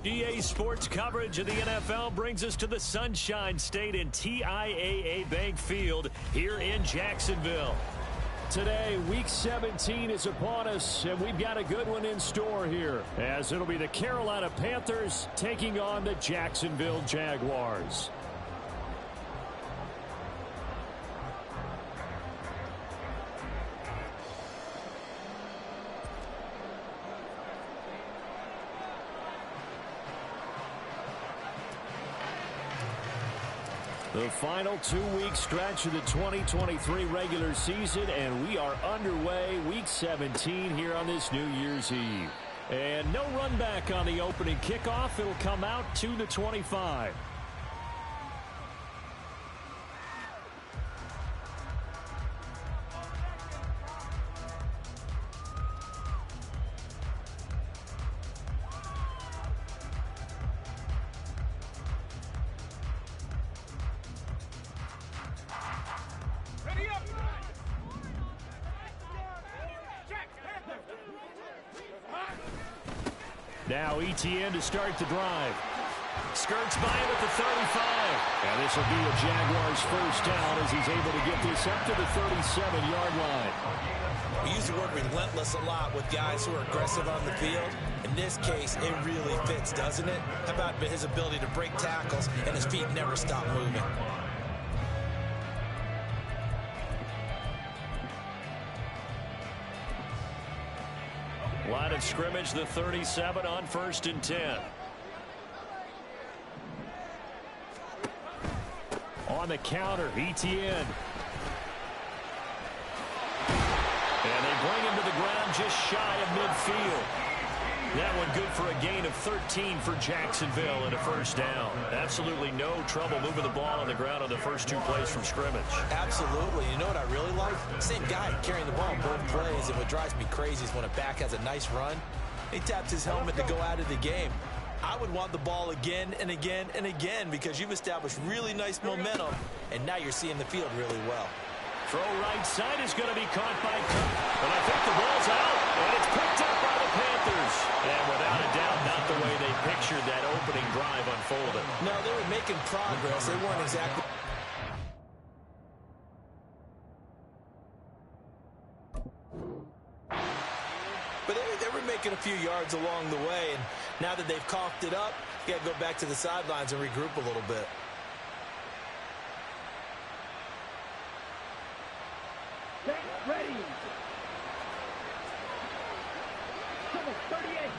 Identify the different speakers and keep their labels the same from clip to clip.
Speaker 1: EA Sports coverage of the NFL brings us to the Sunshine State in TIAA Bank Field here in Jacksonville. Today, Week 17 is upon us, and we've got a good one in store here, as it'll be the Carolina Panthers taking on the Jacksonville Jaguars. The final 2-week stretch of the 2023 regular season, and we are underway Week 17 here on this New Year's Eve. And no run back on the opening kickoff. It'll come out to the 25. Now ETN to start the drive. Skirts by him at the 35. And this will be a Jaguars first down as he's able to get this up to the 37-yard line.
Speaker 2: We use the word relentless a lot with guys who are aggressive on the field. In this case, it really fits, doesn't it? How about his ability to break tackles and his feet never stop moving?
Speaker 1: Line of scrimmage, the 37 on 1st and 10. On the counter, ETN. And they bring him to the ground just shy of midfield. That one good for a gain of 13 for Jacksonville and a first down. Absolutely no trouble moving the ball on the ground on the first 2 plays from scrimmage.
Speaker 2: Absolutely. You know what I really like? Same guy carrying the ball both plays, and what drives me crazy is when a back has a nice run, he taps his helmet to go out of the game. I would want the ball again and again and again because you've established really nice momentum, and now you're seeing the field really well.
Speaker 1: Throw right side is going to be caught by Cook. But I think the ball's out, and it's picked up by the Panthers. And without a doubt, not the way they pictured that opening drive unfolded.
Speaker 2: No, they were making progress. They weren't exactly... But they were making a few yards along the way, and now that they've coughed it up, you got to go back to the sidelines and regroup a little bit.
Speaker 3: Ready. 38.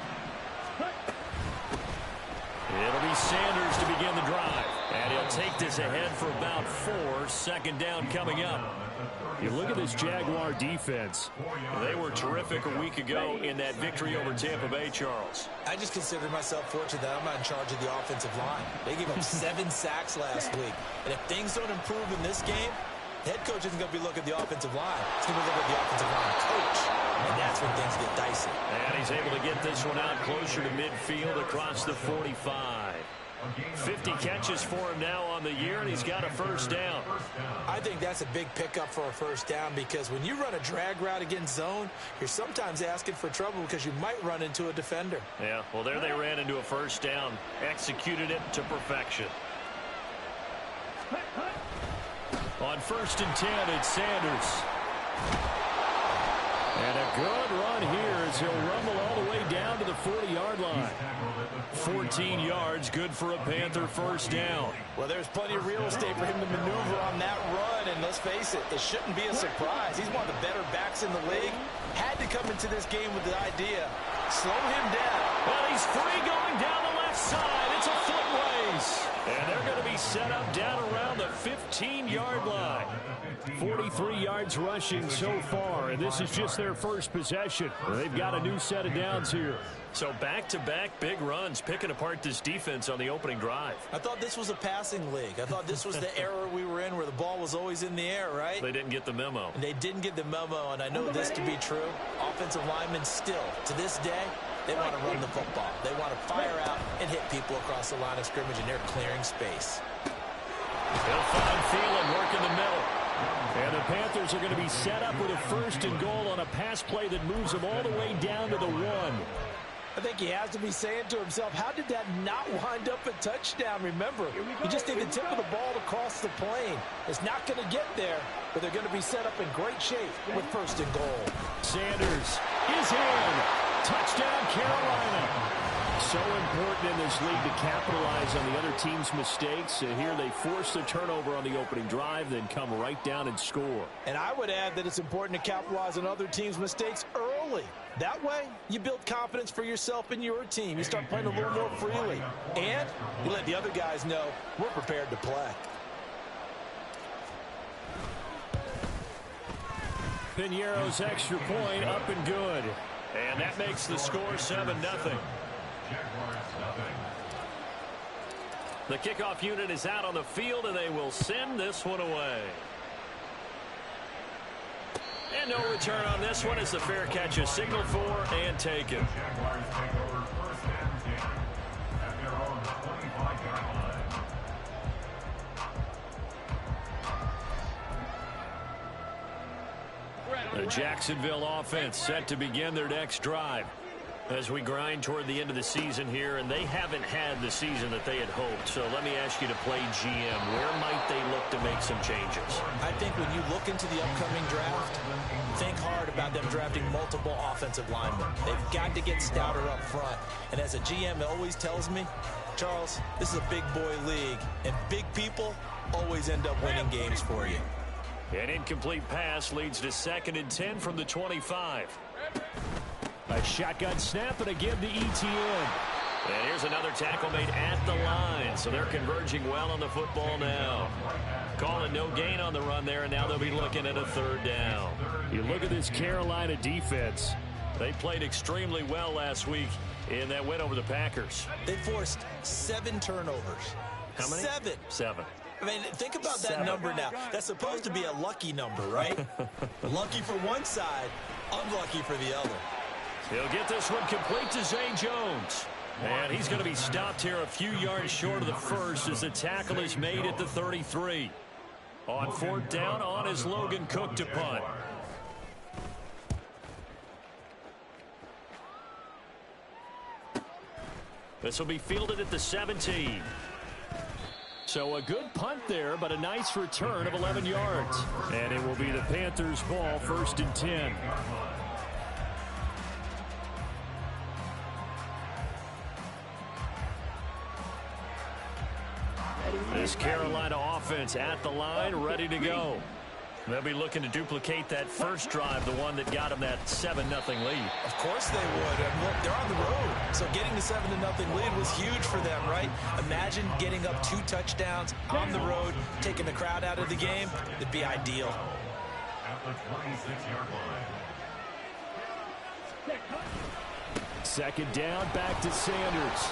Speaker 1: It'll be Sanders to begin the drive. And he'll take this ahead for about 4. 2nd down coming up. You look at this Jaguar defense. They were terrific a week ago in that victory over Tampa Bay, Charles.
Speaker 2: I just consider myself fortunate that I'm not in charge of the offensive line. They gave up 7 sacks last week. And if things don't improve in this game, the head coach isn't going to be looking at the offensive line. He's going to be looking at the offensive line coach. And that's when things get dicey.
Speaker 1: And he's able to get this one out closer to midfield across the 45. 50 catches for him now on the year, and he's got a first down.
Speaker 2: I think that's a big pickup for a first down because when you run a drag route against zone, you're sometimes asking for trouble because you might run into a defender.
Speaker 1: Yeah, well, there they ran into a first down. Executed it to perfection. On 1st and 10, it's Sanders. And a good run here as he'll rumble all the way down to the 40-yard line. 14 yards, good for a Panther first down.
Speaker 2: Well, there's plenty of real estate for him to maneuver on that run, and let's face it, it shouldn't be a surprise. He's one of the better backs in the league. Had to come into this game with the idea, slow him down.
Speaker 1: Well, he's free going down the left side. It's a foot race. And they're going to be set up down around the 15-yard line. 43 yards rushing so far, and this is just their first possession. They've got a new set of downs here. So back-to-back big runs, picking apart this defense on the opening drive.
Speaker 2: I thought this was a passing league. I thought this was the era we were in where the ball was always in the air, right?
Speaker 1: They didn't get the memo.
Speaker 2: And they didn't get the memo, and I know this to be true. Offensive linemen still, to this day, they want to run the football. They want to fire out and hit people across the line of scrimmage, and they're clearing space.
Speaker 1: They'll find Thielen working the middle. And the Panthers are going to be set up with a 1st and goal on a pass play that moves them all the way down to the 1.
Speaker 2: I think he has to be saying to himself, how did that not wind up a touchdown? Remember, you just need the tip of the ball to cross the plane. It's not going to get there, but they're going to be set up in great shape with 1st and goal.
Speaker 1: Sanders is in. Touchdown, Carolina. So important in this league to capitalize on the other team's mistakes. Here they force the turnover on the opening drive, then come right down and score.
Speaker 2: And I would add that it's important to capitalize on other teams' mistakes early. That way, you build confidence for yourself and your team. You start playing a little more freely. And you let the other guys know we're prepared to play.
Speaker 1: Piñeiro's extra point up and good. And that makes the score 7-0. The kickoff unit is out on the field, and they will send this one away. And no return on this one as the fair catch is signaled for and taken. The Jacksonville offense set to begin their next drive as we grind toward the end of the season here, and they haven't had the season that they had hoped. So let me ask you to play GM. Where might they look to make some changes?
Speaker 2: I think when you look into the upcoming draft, think hard about them drafting multiple offensive linemen. They've got to get stouter up front. And as a GM, it always tells me, Charles, this is a big boy league, and big people always end up winning games for you.
Speaker 1: An incomplete pass leads to 2nd and 10 from the 25. A shotgun snap, and again to ETN. And here's another tackle made at the line, so they're converging well on the football now. Calling no gain on the run there, and now they'll be looking at a 3rd down. You look at this Carolina defense. They played extremely well last week in that win over the Packers.
Speaker 2: They forced 7 turnovers.
Speaker 1: How many?
Speaker 2: 7.
Speaker 1: 7.
Speaker 2: I mean, think about that number now. That's supposed to be a lucky number, right? Lucky for one side, unlucky for the other.
Speaker 1: He'll get this one complete to Zay Jones. And he's going to be stopped here a few yards short of the first as the tackle is made at the 33. On 4th down, on is Logan Cook to punt. This will be fielded at the 17. So a good punt there, but a nice return of 11 yards. And it will be the Panthers' ball, 1st and 10. This Carolina offense at the line, ready to go. They'll be looking to duplicate that first drive, the one that got them that 7-0 lead.
Speaker 2: Of course they would. And look, they're on the road. So getting the 7-0 lead was huge for them, right? Imagine getting up 2 touchdowns on the road, taking the crowd out of the game. It'd be ideal.
Speaker 3: At the 26-yard line.
Speaker 1: 2nd down, back to Sanders.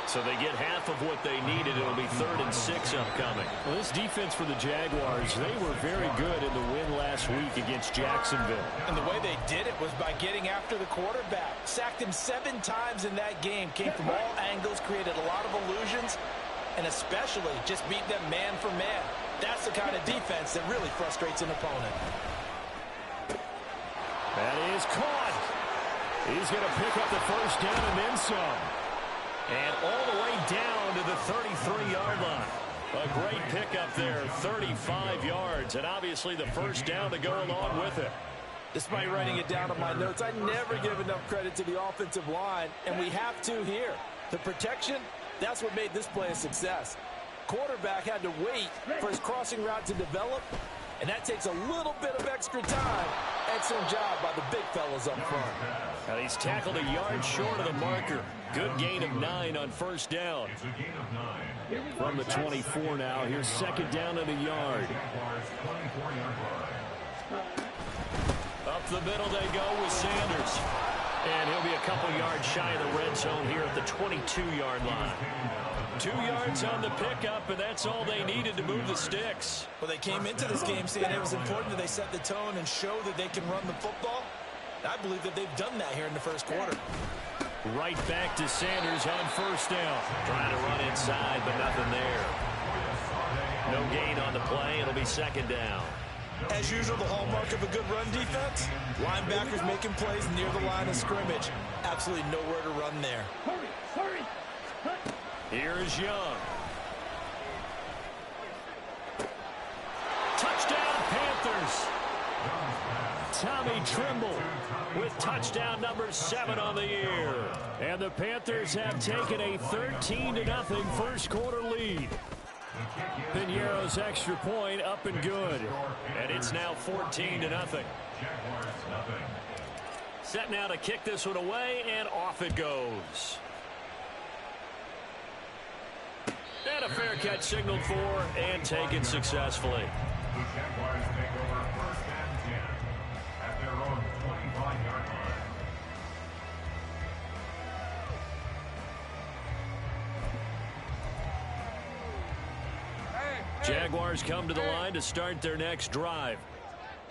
Speaker 1: So they get half of what they needed. It'll be 3rd and 6 upcoming. Well, this defense for the Jaguars, they were very good in the win last week against Jacksonville.
Speaker 2: And the way they did it was by getting after the quarterback. Sacked him 7 times in that game. Came from all angles, created a lot of illusions, and especially just beat them man for man. That's the kind of defense that really frustrates an opponent.
Speaker 1: That is caught. He's going to pick up the 1st down and then some. And all the way down to the 33-yard line. A great pickup there, 35 yards, and obviously the 1st down to go along with it.
Speaker 2: Despite writing it down on my notes, I never give enough credit to the offensive line, and we have to here. The protection, that's what made this play a success. Quarterback had to wait for his crossing route to develop, and that takes a little bit of extra time. Excellent job by the big fellas up front.
Speaker 1: Now he's tackled a yard short of the marker. Good gain of 9 on 1st down. From the 24 now, here's 2nd down and a yard. Up the middle they go with Sanders. And he'll be a couple yards shy of the red zone here at the 22-yard line. 2 yards on the pickup, and that's all they needed to move the sticks.
Speaker 2: Well, they came into this game saying it was important that they set the tone and show that they can run the football. I believe that they've done that here in the 1st quarter.
Speaker 1: Right back to Sanders on 1st down. Trying to run inside, but nothing there. No gain on the play. It'll be 2nd down.
Speaker 2: As usual, the hallmark of a good run defense, linebackers making plays near the line of scrimmage. Absolutely nowhere to run there.
Speaker 1: Here's Young. Touchdown, Panthers. Tommy Trimble with touchdown number 7 on the year. And the Panthers have taken a 13-0 first quarter lead. Piñeiro's extra point up and good. And it's now 14-0. Set now to kick this one away, and off it goes. And a fair catch signaled for and taken successfully.
Speaker 3: The Jaguars take over first and 10 at their own 25-yard line.
Speaker 1: Jaguars come to the line to start their next drive.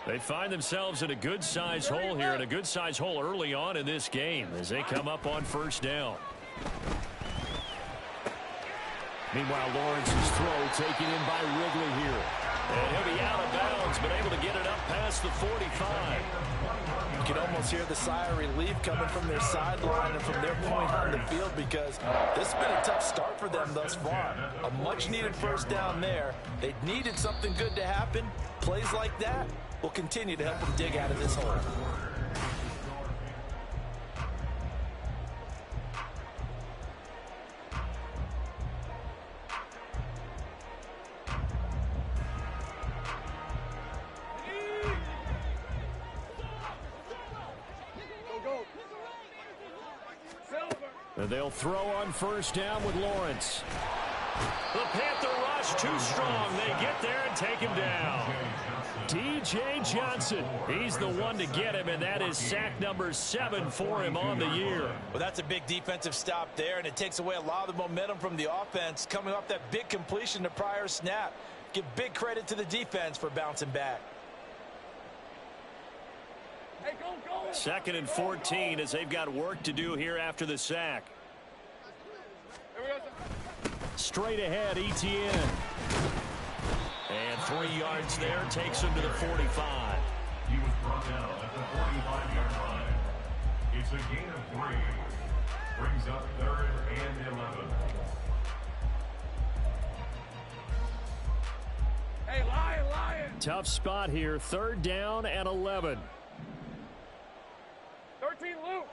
Speaker 1: They find themselves in a good-sized hole here, and a good-sized hole early on in this game as they come up on first down. Meanwhile, Lawrence's throw taken in by Wrigley here. And he'll be out of bounds, but able to get it up past the 45.
Speaker 2: You can almost hear the sigh of relief coming from their sideline and from their point on the field, because this has been a tough start for them thus far. A much-needed first down there. They needed something good to happen. Plays like that will continue to help them dig out of this hole.
Speaker 1: And they'll throw on first down with Lawrence. The Panther rush too strong. They get there and take him down. D.J. Johnson, he's the one to get him, and that is sack number 7 for him on the year.
Speaker 2: Well, that's a big defensive stop there, and it takes away a lot of the momentum from the offense coming off that big completion the prior snap. Give big credit to the defense for bouncing back.
Speaker 4: Hey, go.
Speaker 1: 2nd and 14 as they've got work to do here after the sack. Straight ahead, Etienne. And 3 yards there, takes him to the 45.
Speaker 3: He was brought down at the 45-yard line. It's a gain of 3. Brings up 3rd and 11.
Speaker 4: Hey, Lion.
Speaker 1: Tough spot here, 3rd down and 11.
Speaker 4: 13, Luke.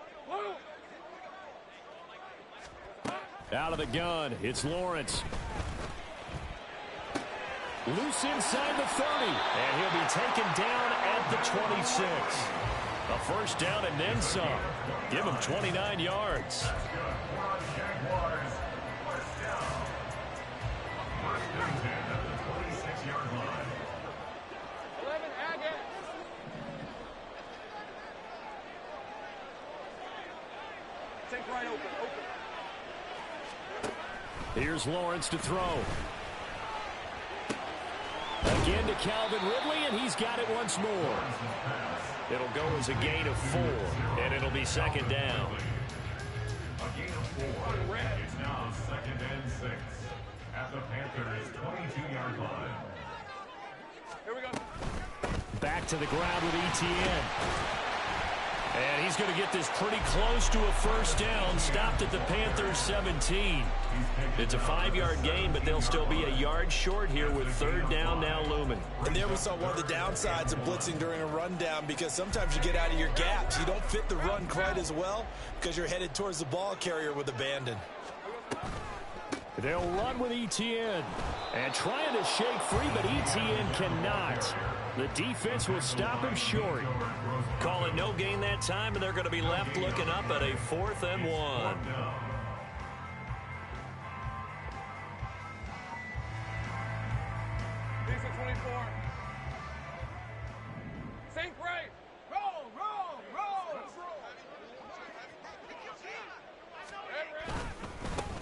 Speaker 1: Out of the gun, it's Lawrence. Loose inside the 30, and he'll be taken down at the 26. A first down and then some. Give him 29 yards.
Speaker 3: Jaguars, first down. First and 10 at the 26-yard line.
Speaker 4: 11, Agate. Take right open.
Speaker 1: Here's Lawrence to throw. Again to Calvin Ridley, and he's got it once more. It'll go as a gain of 4, and it'll be 2nd down.
Speaker 3: A gain of 4. It's now 2nd and 6 at the Panthers' 22-yard line.
Speaker 4: Here we go.
Speaker 1: Back to the ground with Etienne. And he's going to get this pretty close to a first down. Stopped at the Panthers' 17. It's a 5-yard gain, but they'll still be a yard short here with 3rd down now looming.
Speaker 2: And there we saw one of the downsides of blitzing during a rundown, because sometimes you get out of your gaps. You don't fit the run quite as well because you're headed towards the ball carrier with abandon.
Speaker 1: They'll run with Etienne. And trying to shake free, but Etienne cannot. The defense will stop him short. Call it no gain that time, and they're going to be left looking up at a 4th and 1.
Speaker 4: Decent 24. Sink right. Roll.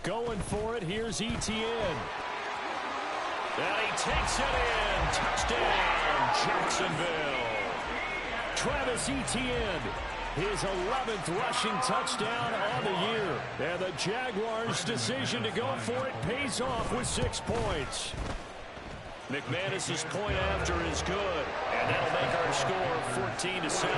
Speaker 1: Going for it, here's Etienne. And he takes it in. Touchdown, Jacksonville. Travis Etienne, his 11th rushing touchdown on the year. And the Jaguars' decision to go for it pays off with 6 points. McManus's point after is good. And And that'll make our score 14-7.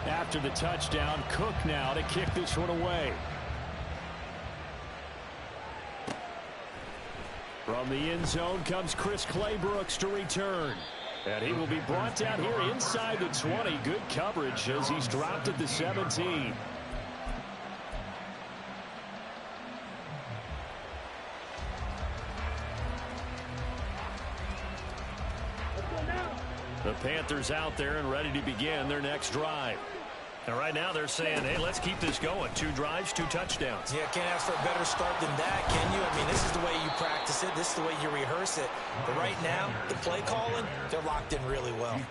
Speaker 1: After the touchdown, Cook now to kick this one away. From the end zone comes Chris Claybrooks to return. And he will be brought down here inside the 20. Good coverage as he's dropped at the 17. The Panthers out there and ready to begin their next drive. And right now they're saying, hey, let's keep this going. 2 drives, 2 touchdowns.
Speaker 2: Yeah, can't ask for a better start than that, can you? I mean, this is the way you practice it. This is the way you rehearse it. But right now, the play calling, they're locked in really well.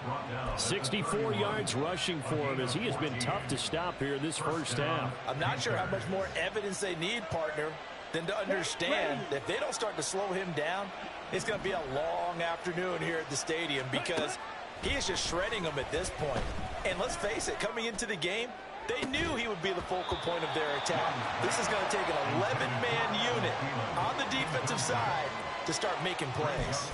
Speaker 1: 64 yards rushing for him as he has been tough to stop here this first half.
Speaker 2: I'm not sure how much more evidence they need, partner, than to understand that if they don't start to slow him down, it's going to be a long afternoon here at the stadium because he is just shredding them at this point. And let's face it, coming into the game, they knew he would be the focal point of their attack. This is going to take an 11-man unit on the defensive side to start making plays.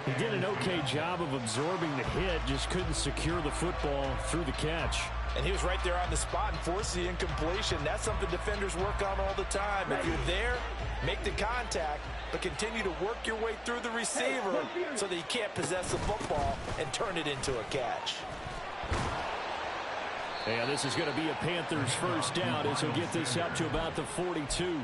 Speaker 1: He did an okay job of absorbing the hit, just couldn't secure the football through the catch.
Speaker 2: And he was right there on the spot and forced the incompletion. That's something defenders work on all the time. If you're there, make the contact, but continue to work your way through the receiver so that he can't possess the football and turn it into a catch.
Speaker 1: And this is going to be a Panthers first down as he'll get this up to about the 42.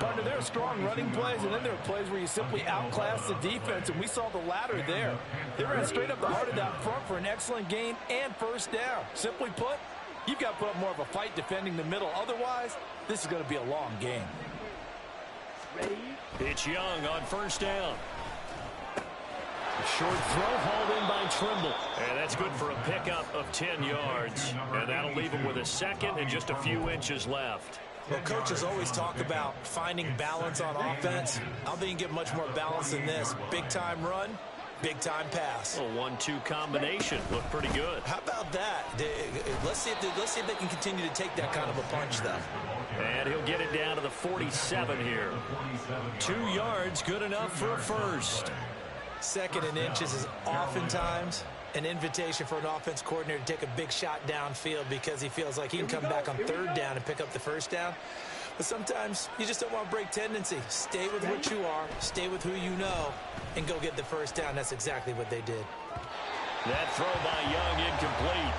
Speaker 2: Partner, there are strong running plays, and then there are plays where you simply outclass the defense, and we saw the latter there. They ran straight up the heart of that front for an excellent gain and first down. Simply put, you've got to put up more of a fight defending the middle. Otherwise, this is going to be a long game.
Speaker 1: It's Young on first down. Short throw hauled in by Trimble. And that's good for a pickup of 10 yards. And that'll leave him with a second and just a few inches left.
Speaker 2: Well, coaches always talk about finding balance on offense. I don't think you can get much more balance than this. Big-time run, big-time pass.
Speaker 1: A 1-2 combination. Looked pretty good.
Speaker 2: How about that? Let's see if they can continue to take that kind of a punch, though.
Speaker 1: And he'll get it down to the 47 here. 2 yards, good enough for a first.
Speaker 2: Second and inches is oftentimes an invitation for an offense coordinator to take a big shot downfield because he feels like he can come back on third down and pick up the first down. But sometimes you just don't want to break tendency. Stay with what you are, stay with who you know, and go get the first down. That's exactly what they did.
Speaker 1: That throw by Young incomplete.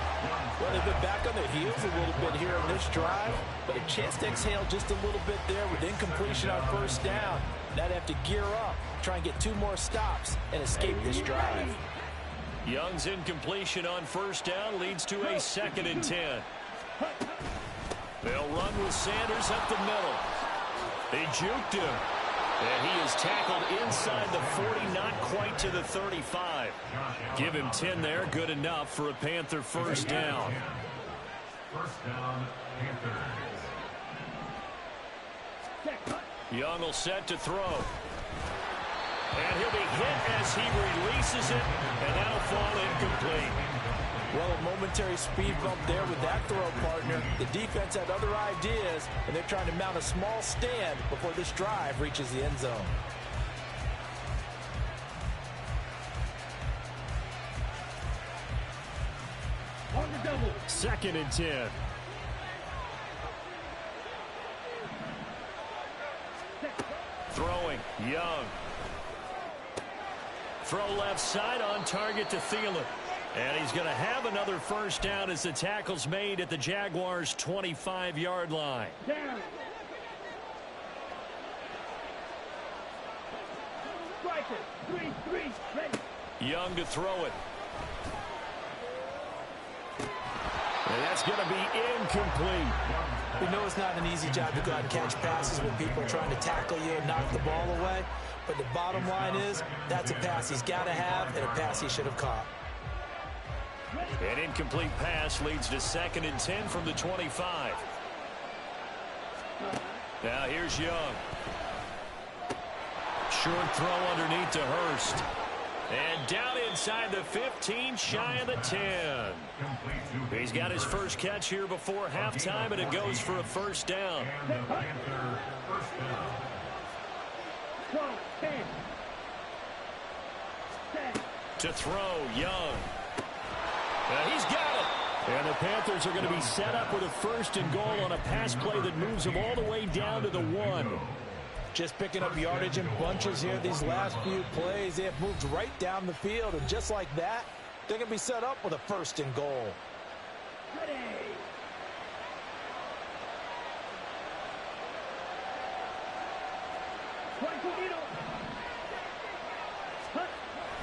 Speaker 2: Well, they've been back on their heels a little bit here in this drive, but a chance to exhale just a little bit there with incompletion on first down. Now they have to gear up, try and get 2 more stops, and escape this drive.
Speaker 1: Young's incompletion on first down leads to a 2nd and 10. They'll run with Sanders up the middle. They juked him. And he is tackled inside the 40, not quite to the 35. Give him 10 there, good enough for a Panther first down.
Speaker 3: First down, Panthers.
Speaker 1: Young will set to throw. And he'll be hit as he releases it, and that'll fall incomplete.
Speaker 2: Well, a momentary speed bump there with that throw, partner. The defense had other ideas, and they're trying to mount a small stand before this drive reaches the end zone.
Speaker 1: On the double. 2nd and 10. Throwing, Young. Throw left side on target to Thielen. And he's going to have another first down as the tackle's made at the Jaguars' 25-yard line.
Speaker 5: Down. Striker, 3-3, ready.
Speaker 1: Young to throw it. And that's going to be incomplete.
Speaker 2: We know it's not an easy job to go out and catch passes when people are trying to tackle you and knock the ball away. But the bottom line is, that's a pass he's got to have and a pass he should have caught.
Speaker 1: An incomplete pass leads to 2nd and 10 from the 25. Now here's Young. Short throw underneath to Hurst. And down inside the 15, shy of the 10. He's got his first catch here before halftime, and it goes for a first down. To throw, Young. He's got it. And the Panthers are going to be set up with a first and goal on a pass play that moves them all the way down to the 1.
Speaker 2: Just picking up yardage in bunches here these last few plays. They have moved right down the field, and just like that, they're going to be set up with a first and goal.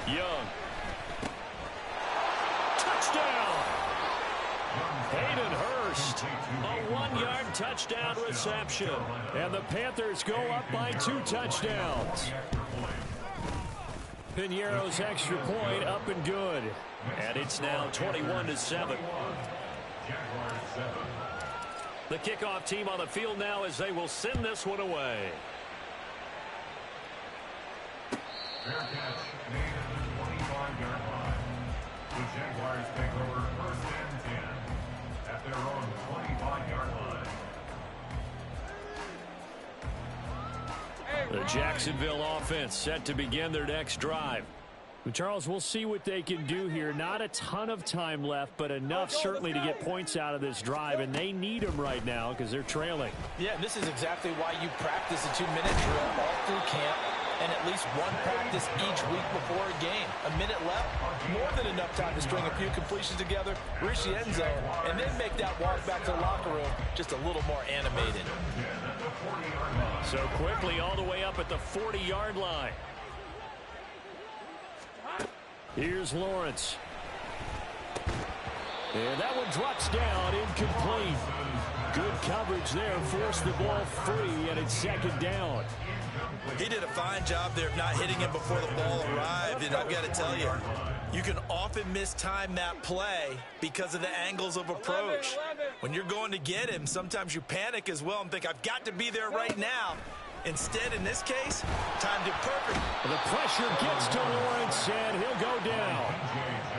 Speaker 1: Young. Touchdown! Hayden Hurst, a 1-yard touchdown reception. And the Panthers go up by 2 touchdowns. Piñeiro's extra point up and good. And it's now 21-7. The kickoff team on the field now as they will send this one away.
Speaker 3: Fair catch made at the 25-yard line. The Jaguars take over first and 10 at their own 25-yard line.
Speaker 1: The Jacksonville offense set to begin their next drive. Charles, we'll see what they can do here. Not a ton of time left, but enough certainly to get points out of this drive, and they need them right now because they're trailing.
Speaker 2: Yeah, and this is exactly why you practice a 2-minute drill all through camp and at least one practice each week before a game. A minute left, more than enough time to string a few completions together, reach the end zone, and then make that walk back to the locker room just a little more animated.
Speaker 1: So quickly all the way up at the 40-yard line. Here's Lawrence. And that one drops down, incomplete. Good coverage there, forced the ball free, and it's second down.
Speaker 2: He did a fine job there of not hitting him before the ball arrived, and I've got to tell you, you can often mistime that play because of the angles of approach. When you're going to get him, sometimes you panic as well and think, I've got to be there right now. Instead, in this case, timed it perfect.
Speaker 1: The pressure gets to Lawrence, and he'll go down.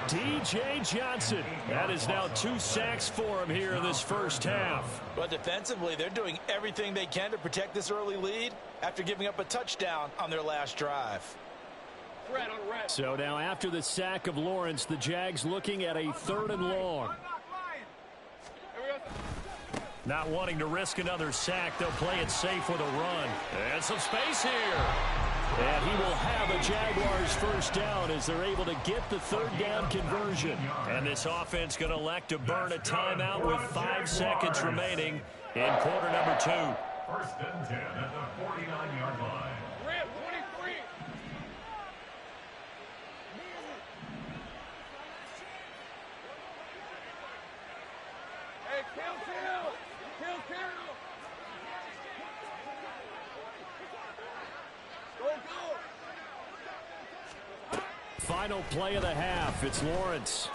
Speaker 1: D.J. Johnson. That is now 2 sacks for him here in this first half.
Speaker 2: But defensively, they're doing everything they can to protect this early lead after giving up a touchdown on their last drive.
Speaker 1: So now after the sack of Lawrence, the Jags looking at a 3rd and long. Not wanting to risk another sack, they'll play it safe with a run. And some space here. And he will have a Jaguars first down as they're able to get the 3rd down conversion. And this offense going to elect to burn a timeout with 5 seconds remaining in quarter number 2.
Speaker 3: First and 10 at the 49-yard line.
Speaker 4: Red 23. Hey, kill.
Speaker 1: Final play of the half. It's Lawrence.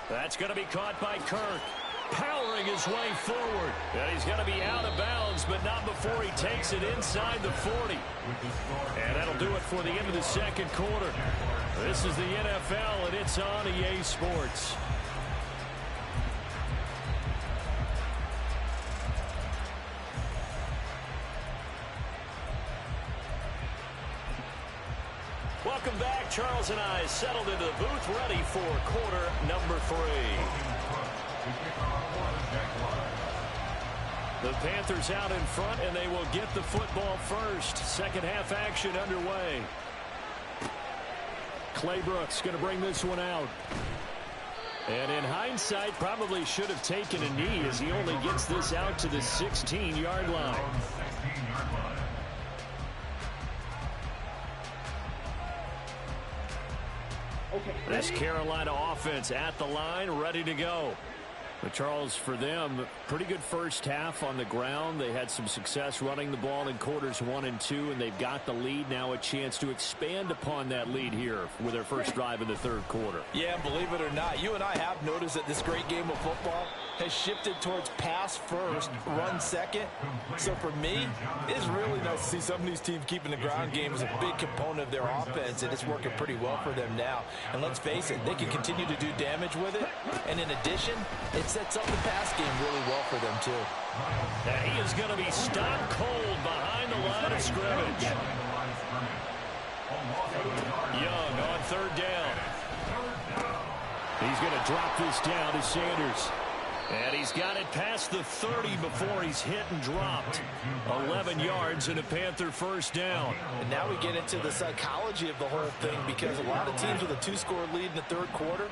Speaker 1: That's going to be caught by Kirk. Powering his way forward. And he's going to be out of bounds, but not before he takes it inside the 40. And that'll do it for the end of the second quarter. This is the NFL, and it's on EA Sports. Welcome back. Charles and I settled into the booth, ready for quarter number 3. The Panthers out in front, and they will get the football first. Second half action underway. Clay Brooks going to bring this one out. And in hindsight, probably should have taken a knee as he only gets this out to the 16-yard line. This Carolina offense at the line, ready to go. But Charles, for them, pretty good first half on the ground. They had some success running the ball in quarters 1 and 2, and they've got the lead now, a chance to expand upon that lead here with their first drive in the third quarter.
Speaker 2: Yeah, believe it or not, you and I have noticed that this great game of football, has shifted towards pass first, run second. So for me, it's really nice to see some of these teams keeping the ground game as a big component of their offense, and it's working pretty well for them now. And let's face it, they can continue to do damage with it. And in addition, it sets up the pass game really well for them too.
Speaker 1: And he is going to be stopped cold behind the line of scrimmage. Young on third down. He's going to drop this down to Sanders. And he's got it past the 30 before he's hit and dropped. 11 yards and a Panther first down.
Speaker 2: And now we get into the psychology of the whole thing, because a lot of teams with a 2-score lead in the third quarter,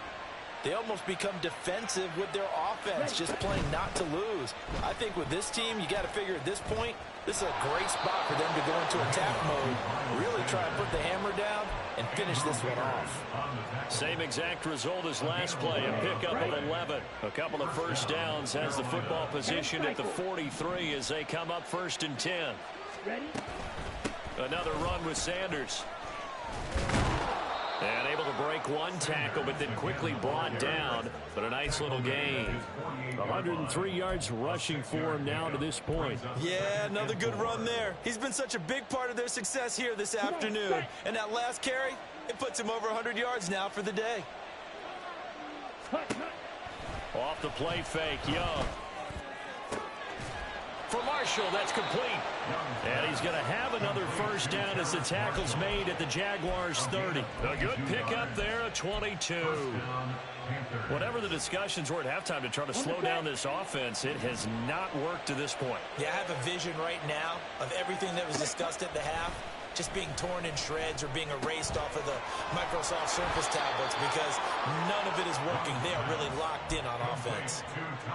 Speaker 2: they almost become defensive with their offense, just playing not to lose. I think with this team, you got to figure at this point, this is a great spot for them to go into attack mode, really try and put the hammer down and finish this one off.
Speaker 1: Same exact result as last play, a pickup of 11. A couple of first downs has the football position at the 43 as they come up 1st and 10. Another run with Sanders. And able to break one tackle, but then quickly brought down. But a nice little gain. 103 yards rushing for him now to this point.
Speaker 2: Yeah, another good run there. He's been such a big part of their success here this afternoon. And that last carry, it puts him over 100 yards now for the day.
Speaker 1: Off the play fake, Young. For Marshall, that's complete. And he's going to have another first down as the tackle's made at the Jaguars' 30. A good pickup there at 22. Whatever the discussions were at halftime to try to slow down this offense, it has not worked to this point.
Speaker 2: Yeah, I have a vision right now of everything that was discussed at the half just being torn in shreds or being erased off of the Microsoft Surface tablets, because none of it is working. They are really locked in on offense.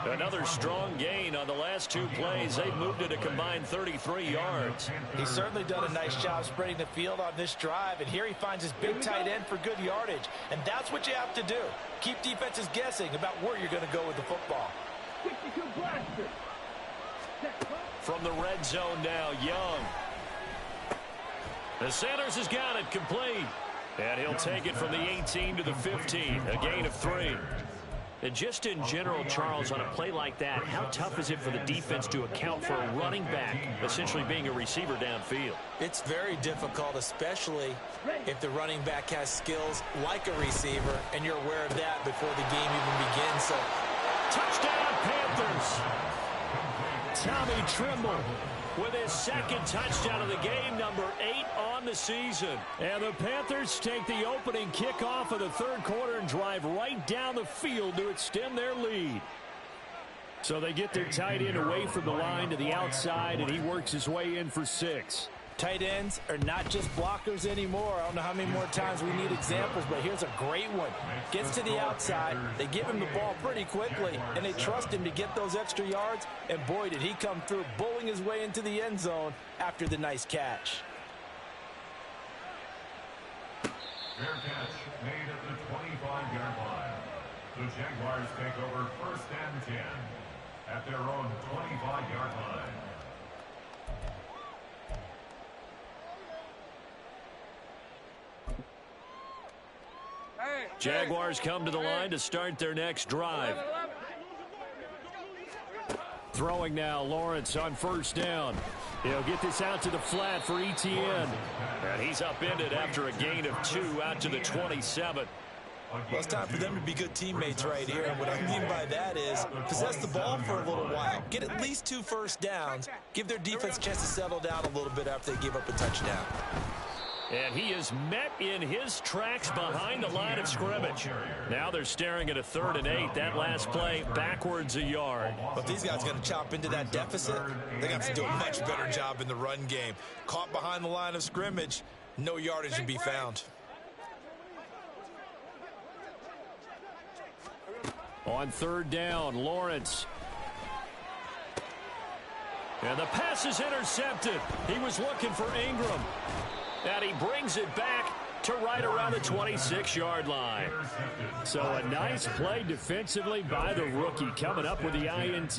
Speaker 1: Another strong gain on the last 2 plays. They've moved it a combined 33 yards.
Speaker 2: He's certainly done a nice job spreading the field on this drive, and here he finds his big tight end for good yardage. And that's what you have to do. Keep defenses guessing about where you're going to go with the football.
Speaker 1: From the red zone now, Young. The Sanders has got it complete. And he'll take it from the 18 to the 15. A gain of 3. And just in general, Charles, on a play like that, how tough is it for the defense to account for a running back essentially being a receiver downfield?
Speaker 2: It's very difficult, especially if the running back has skills like a receiver, and you're aware of that before the game even begins. So,
Speaker 1: touchdown, Panthers! Tommy Trimble with his second touchdown of the game, number 8 on the season. And the Panthers take the opening kickoff of the third quarter and drive right down the field to extend their lead. So they get their tight end away from the line to the outside, and he works his way in for 6.
Speaker 2: Tight ends are not just blockers anymore. I don't know how many more times we need examples, but here's a great one. Gets to the outside, they give him the ball pretty quickly, and they trust him to get those extra yards, and boy, did he come through, bowling his way into the end zone after the nice catch.
Speaker 3: Fair catch made at the 25-yard line. The Jaguars take over 1st and 10 at their own 25-yard line.
Speaker 1: Jaguars come to the line to start their next drive. Throwing now, Lawrence on first down. He'll get this out to the flat for Etienne. And he's upended after a gain of 2 out to the 27.
Speaker 2: Well, it's time for them to be good teammates right here. And what I mean by that is possess the ball for a little while. Get at least 2 first downs. Give their defense a chance to settle down a little bit after they give up a touchdown.
Speaker 1: And he is met in his tracks behind the line of scrimmage. Now they're staring at a 3rd and 8. That last play backwards a yard.
Speaker 2: But these guys going to chop into that deficit. They're going to have to do a much better job in the run game. Caught behind the line of scrimmage, no yardage to be found.
Speaker 1: On 3rd down, Lawrence. And the pass is intercepted. He was looking for Ingram. And he brings it back to right around the 26-yard line. So a nice play defensively by the rookie, coming up with the INT.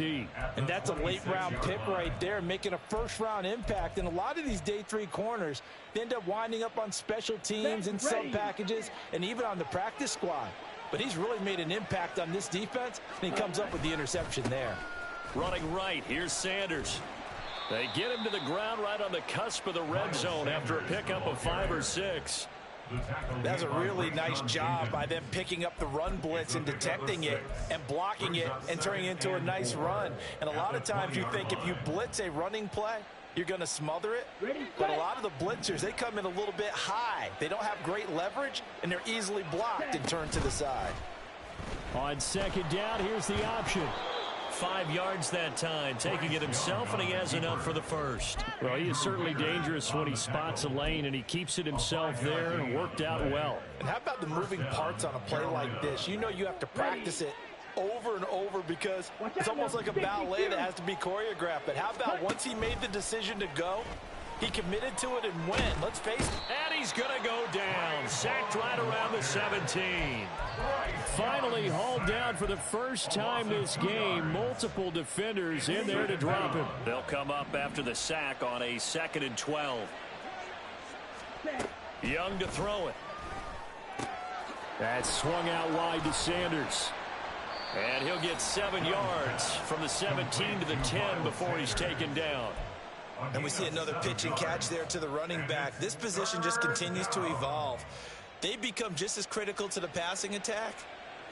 Speaker 2: And that's a late-round pick right there, making a first-round impact. And a lot of these day 3 corners, they end up winding up on special teams and sub packages and even on the practice squad. but he's really made an impact on this defense, and he comes up with the interception there.
Speaker 1: Running right, here's Sanders. They get him to the ground right on the cusp of the red zone after a pickup of 5 or 6.
Speaker 2: That's a really nice job by them picking up the run blitz and detecting it and blocking it and turning it into a nice run. And a lot of times you think if you blitz a running play, you're going to smother it. But a lot of the blitzers, they come in a little bit high. They don't have great leverage, and they're easily blocked and turned to the side.
Speaker 1: On second down, here's the option. 5 yards that time, taking it himself, and he has enough for the first. Well, he is certainly dangerous when he spots a lane, and he keeps it himself there, and worked out well.
Speaker 2: And how about the moving parts on a play like this? You know you have to practice it over and over because it's almost like a ballet that has to be choreographed. But how about once he made the decision to go, he committed to it and went. Let's face it.
Speaker 1: And he's going to go down. Sacked right around the 17. Finally hauled down for the first time this game. Multiple defenders in there to drop him. They'll come up after the sack on a 2nd and 12. Young to throw it. That's swung out wide to Sanders. And he'll get 7 yards from the 17 to the 10 before he's taken down.
Speaker 2: And we see another pitch and catch there to the running back. This position just continues to evolve. They become just as critical to the passing attack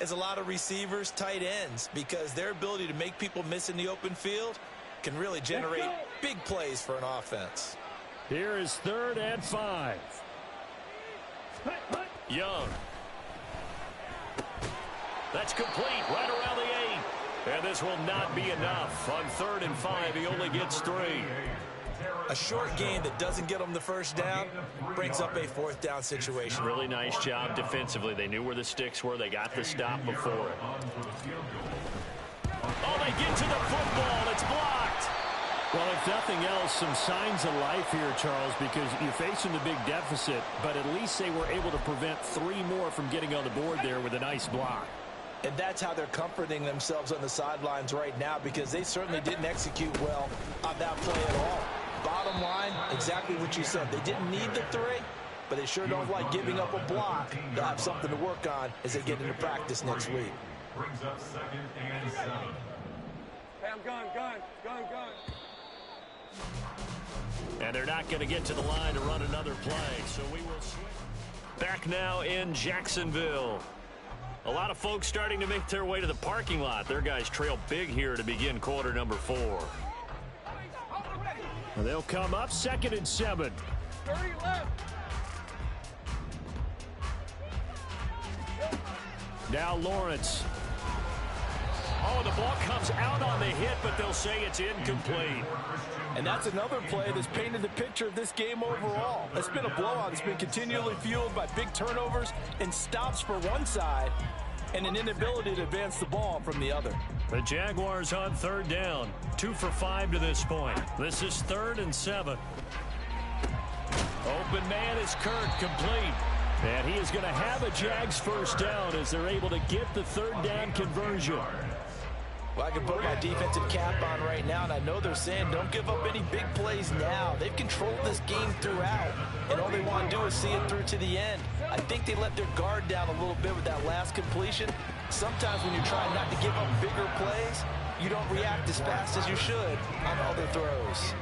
Speaker 2: as a lot of receivers, tight ends, because their ability to make people miss in the open field can really generate big plays for an offense.
Speaker 1: Here is 3rd and 5. Young. That's complete right around the 8. And this will not be enough. On 3rd and 5, he only gets 3.
Speaker 2: A short game that doesn't get them the first down brings up a 4th down situation.
Speaker 1: Really nice job defensively. They knew where the sticks were. They got the stop before it. Oh, they get to the football. It's blocked. Well, if nothing else, some signs of life here, Charles, because you're facing the big deficit, but at least they were able to prevent 3 more from getting on the board there with a nice block.
Speaker 2: And that's how they're comforting themselves on the sidelines right now, because they certainly didn't execute well on that play at all. Bottom line, exactly what you said. They didn't need the 3, but they sure don't like giving up a block. They'll have something to work on as they get into practice next week.
Speaker 3: Brings up 2nd and 7.
Speaker 4: Hey, I'm gun.
Speaker 1: And they're not going to get to the line to run another play, so we will switch. Back now in Jacksonville. A lot of folks starting to make their way to the parking lot. Their guys trail big here to begin quarter number 4. They'll come up 2nd and 7.
Speaker 4: 30 left.
Speaker 1: Now Lawrence. Oh, the ball comes out on the hit, but they'll say it's incomplete.
Speaker 2: And that's another play that's painted the picture of this game overall. It's been a blowout. It's been continually fueled by big turnovers and stops for one side and an inability to advance the ball from the other.
Speaker 1: The Jaguars on 3rd down. 2 for 5 to this point. This is 3rd and 7. Open man is Kirk, complete. And he is going to have a Jags first down as they're able to get the 3rd down conversion.
Speaker 2: Well, I can put my defensive cap on right now, and I know they're saying don't give up any big plays now. They've controlled this game throughout, and all they want to do is see it through to the end. I think they let their guard down a little bit with that last completion. Sometimes when you're trying not to give up bigger plays, you don't react as fast as you should on other throws.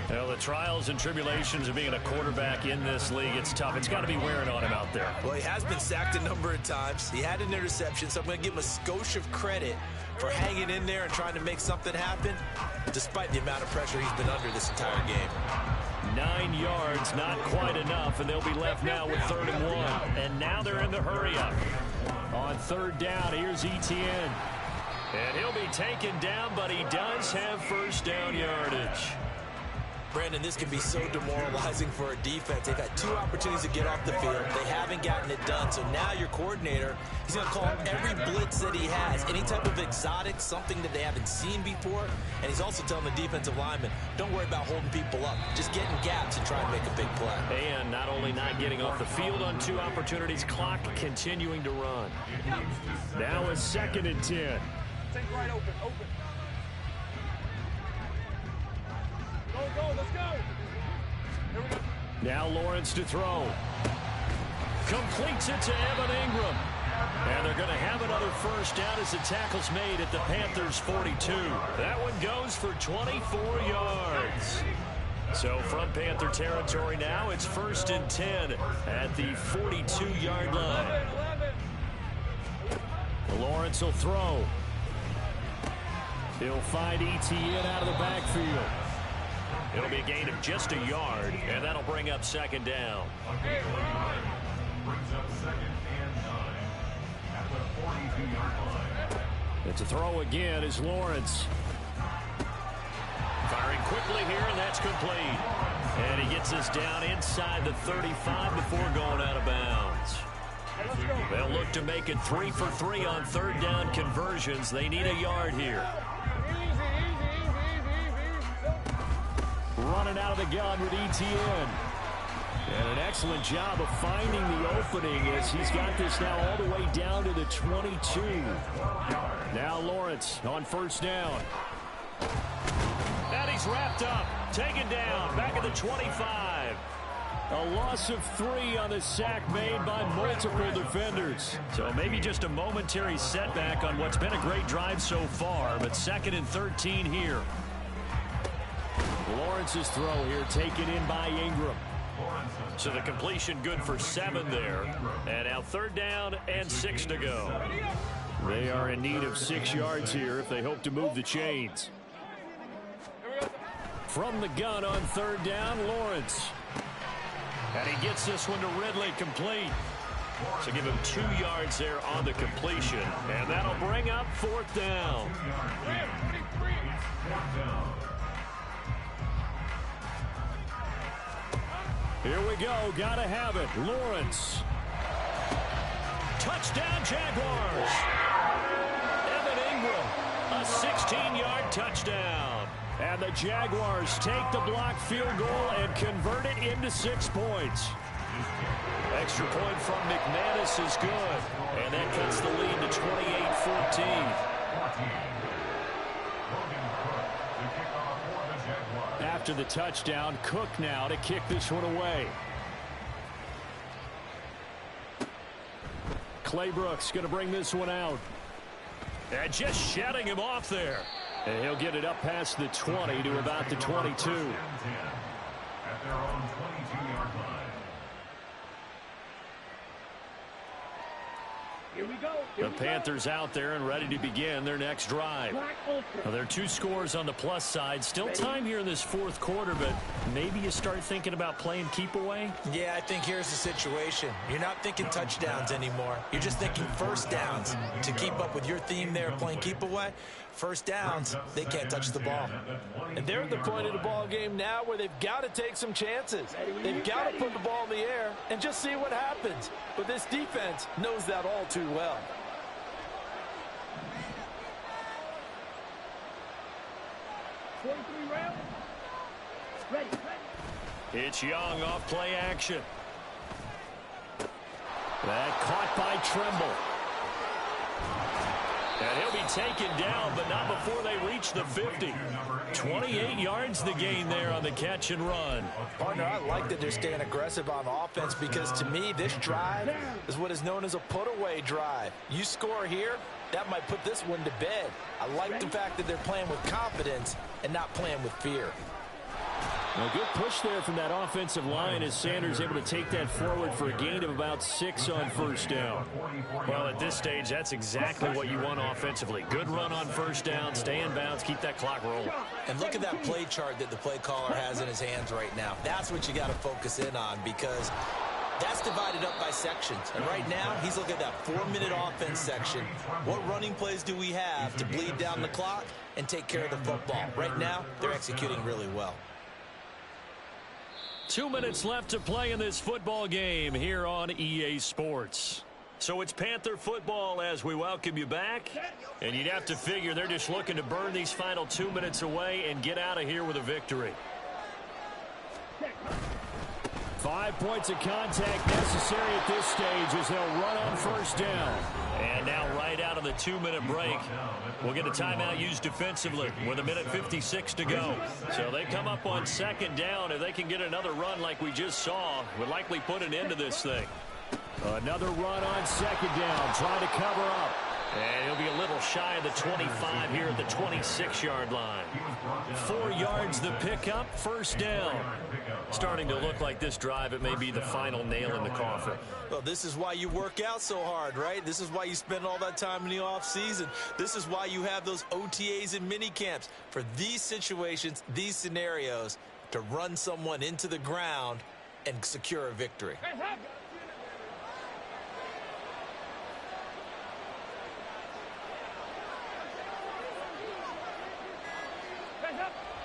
Speaker 1: Well, the trials and tribulations of being a quarterback in this league, it's tough. It's got to be wearing on him out there.
Speaker 2: Well, he has been sacked a number of times. He had an interception, so I'm going to give him a skosh of credit for hanging in there and trying to make something happen, despite the amount of pressure he's been under this entire game.
Speaker 1: 9 yards, not quite enough, and they'll be left now with 3rd and 1. And now they're in the hurry-up. On 3rd down, here's Etienne. And he'll be taken down, but he does have first down yardage.
Speaker 2: Brandon, this can be so demoralizing for a defense. They've had 2 opportunities to get off the field. They haven't gotten it done. So now your coordinator, he's going to call every blitz that he has, any type of exotic, something that they haven't seen before. And he's also telling the defensive lineman, don't worry about holding people up. Just get in gaps and try and make a big play.
Speaker 1: And not only not getting off the field on 2 opportunities, clock continuing to run. Now a 2nd and 10.
Speaker 4: Take right, open. Go, let's go. Here we go.
Speaker 1: Now Lawrence to throw. Completes it to Evan Ingram. And they're going to have another first down as the tackle's made at the Panthers' 42. That one goes for 24 yards. So from Panther territory now, it's 1st and 10 at the 42-yard line. Lawrence will throw. He'll find Etienne out of the backfield. It'll be a gain of just a yard, and that'll bring up 2nd down.
Speaker 3: Brings up 2nd and 9 at the 42-yard line.
Speaker 1: It's a throw again as Lawrence. Firing quickly here, and that's complete. And he gets us down inside the 35 before going out of bounds. They'll look to make it 3 for 3 on 3rd down conversions. They need a yard here. Running out of the gun with Etienne. And an excellent job of finding the opening as he's got this now all the way down to the 22. Now Lawrence on 1st down. And he's wrapped up, taken down, back at the 25. A loss of 3 on the sack made by multiple defenders. So maybe just a momentary setback on what's been a great drive so far, but 2nd and 13 here. Lawrence's throw here taken in by Ingram. So the completion good for 7 there. And now 3rd down and 6 to go. They are in need of 6 yards here if they hope to move the chains. From the gun on 3rd down, Lawrence. And he gets this one to Ridley complete. So give him 2 yards there on the completion. And that'll bring up 4th down. Here we go. Gotta have it. Lawrence. Touchdown, Jaguars. Evan Ingram. A 16-yard touchdown. And the Jaguars take the blocked field goal and convert it into 6 points. Extra point from McManus is good. And that cuts the lead to 28-14. After the touchdown, Cook now to kick this one away. Claybrooks going to bring this one out. And just shutting him off there. And he'll get it up past the 20 to about the 22.
Speaker 3: At their own 22-yard line.
Speaker 5: Here we go.
Speaker 1: The Panthers out there and ready to begin their next drive. Now, there are 2 scores on the plus side. Still time here in this 4th quarter, but maybe you start thinking about playing keep away.
Speaker 2: Yeah, I think here's the situation. You're not thinking touchdowns anymore. You're just thinking first downs. To keep up with your theme there, playing keep away, first downs, they can't touch the ball.
Speaker 6: And they're at the point of the ball game now where they've got to take some chances. They've got to put the ball in the air and just see what happens. But this defense knows that all too well.
Speaker 5: Ready.
Speaker 1: It's Young off play action. That caught by Trimble. And he'll be taken down, but not before they reach the 50. 28 yards the gain there on the catch and run.
Speaker 2: Partner, I like that they're staying aggressive on offense because to me, this drive is what is known as a put-away drive. You score here, that might put this one to bed. I like the fact that they're playing with confidence and not playing with fear.
Speaker 1: A good push there from that offensive line as Sanders able to take that forward for a gain of about 6 on 1st down. Well, at this stage, that's exactly what you want offensively. Good run on 1st down, stay in bounds, keep that clock rolling.
Speaker 2: And look at that play chart that the play caller has in his hands right now. That's what you got to focus in on because that's divided up by sections. And right now, he's looking at that 4-minute offense section. What running plays do we have to bleed down the clock and take care of the football? Right now, they're executing really well.
Speaker 1: 2 minutes left to play in this football game here on EA Sports. So it's Panther football as we welcome you back. And you'd have to figure they're just looking to burn these final 2 minutes away and get out of here with a victory. 5 points of contact necessary at this stage as they'll run on 1st down. And now right out of the 2-minute break, we'll get a timeout used defensively with 1:56 to go. So they come up on 2nd down. If they can get another run like we just saw, would likely put an end to this thing. Another run on second down, trying to cover up. And he'll be a little shy of the 25 here at the 26-yard line. 4 yards the pickup, first down. Starting to look like this drive, it may be the final nail in the coffin.
Speaker 2: Well, this is why you work out so hard, right? This is why you spend all that time in the offseason. This is why you have those OTAs and mini camps. For these situations, these scenarios, to run someone into the ground and secure a victory.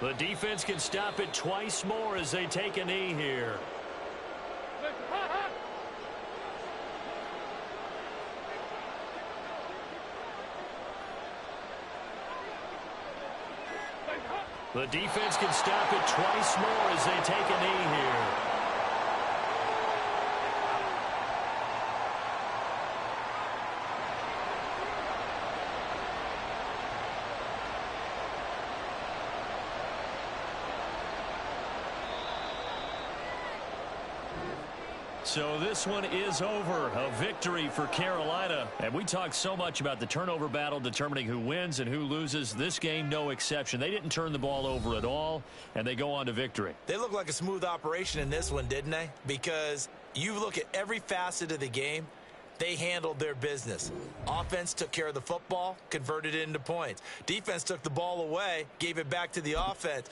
Speaker 1: The defense can stop it twice more as they take a knee here. The defense can stop it twice more as they take a knee here. So this one is over. A victory for Carolina. And we talked so much about the turnover battle determining who wins and who loses. This game, no exception. They didn't turn the ball over at all, and they go on to victory.
Speaker 2: They look like a smooth operation in this one, didn't they? Because you look at every facet of the game, they handled their business. Offense took care of the football, converted it into points. Defense took the ball away, gave it back to the offense.